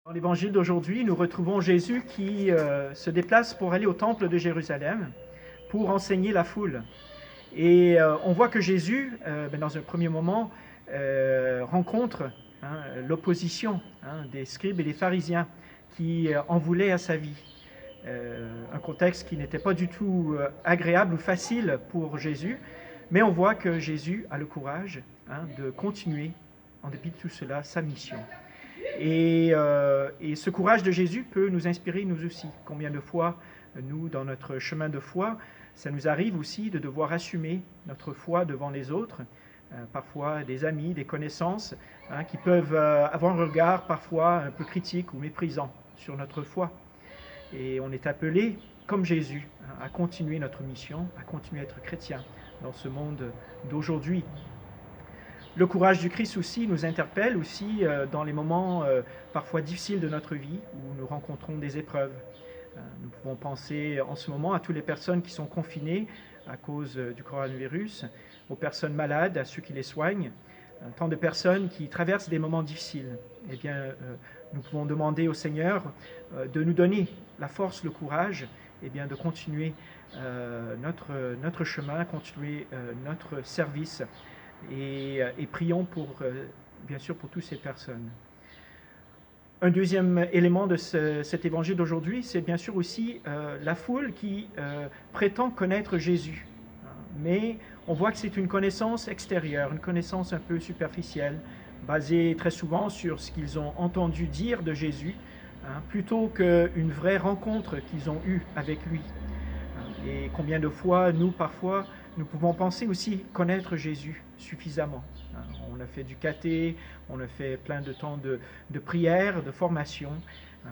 Dans l'évangile d'aujourd'hui, nous retrouvons Jésus qui se déplace pour aller au temple de Jérusalem pour enseigner la foule. Et on voit que Jésus, dans un premier moment, rencontre l'opposition des scribes et des pharisiens qui en voulaient à sa vie. Un contexte qui n'était pas du tout agréable ou facile pour Jésus, mais on voit que Jésus a le courage de continuer, en dépit de tout cela, sa mission. Et ce courage de Jésus peut nous inspirer nous aussi. Combien de fois, nous, dans notre chemin de foi, ça nous arrive aussi de devoir assumer notre foi devant les autres, parfois des amis, des connaissances, qui peuvent avoir un regard parfois un peu critique ou méprisant sur notre foi. Et on est appelé, comme Jésus, à continuer notre mission, à continuer à être chrétien dans ce monde d'aujourd'hui. Le courage du Christ aussi nous interpelle aussi dans les moments parfois difficiles de notre vie où nous rencontrons des épreuves. Nous pouvons penser en ce moment à toutes les personnes qui sont confinées à cause du coronavirus, aux personnes malades, à ceux qui les soignent, tant de personnes qui traversent des moments difficiles. Eh bien, nous pouvons demander au Seigneur de nous donner la force, le courage, eh bien, de continuer notre chemin, continuer notre service. Et prions bien sûr pour toutes ces personnes. Un deuxième élément de cet évangile d'aujourd'hui, c'est bien sûr aussi la foule qui prétend connaître Jésus. Mais on voit que c'est une connaissance extérieure, une connaissance un peu superficielle, basée très souvent sur ce qu'ils ont entendu dire de Jésus, plutôt qu'une vraie rencontre qu'ils ont eue avec lui. Et combien de fois, parfois, nous pouvons penser aussi connaître Jésus suffisamment. On a fait du caté, on a fait plein de temps de prière, de formation,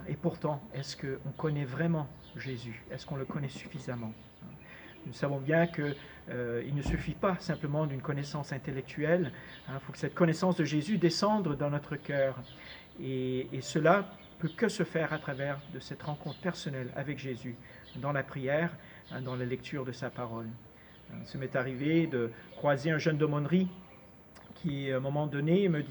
et pourtant, est-ce qu'on connaît vraiment Jésus? Est-ce qu'on le connaît suffisamment? Nous savons bien qu'il ne suffit pas simplement d'une connaissance intellectuelle, il faut que cette connaissance de Jésus descende dans notre cœur. Et cela peut que se faire à travers de cette rencontre personnelle avec Jésus, dans la prière, dans la lecture de sa parole. Ça m'est arrivé de croiser un jeune d'aumônerie qui, à un moment donné, me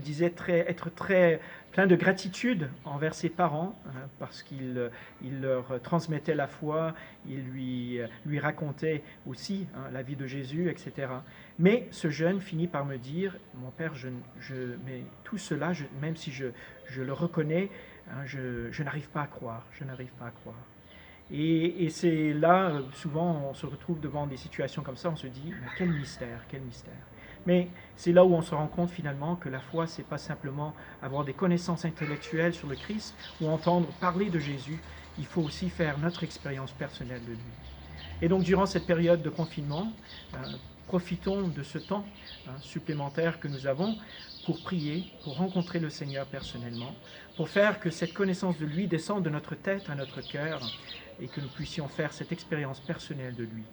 disait être très plein de gratitude envers ses parents, parce qu'il leur transmettait la foi, il lui racontait aussi la vie de Jésus, etc. Mais ce jeune finit par me dire, mon père, mais tout cela, même si je le reconnais, je n'arrive pas à croire, je n'arrive pas à croire. Et c'est là, souvent, on se retrouve devant des situations comme ça, on se dit, mais quel mystère, quel mystère. Mais c'est là où on se rend compte finalement que la foi, c'est pas simplement avoir des connaissances intellectuelles sur le Christ ou entendre parler de Jésus, il faut aussi faire notre expérience personnelle de lui. Et donc, durant cette période de confinement, profitons de ce temps supplémentaire que nous avons pour prier, pour rencontrer le Seigneur personnellement, pour faire que cette connaissance de lui descende de notre tête à notre cœur et que nous puissions faire cette expérience personnelle de lui.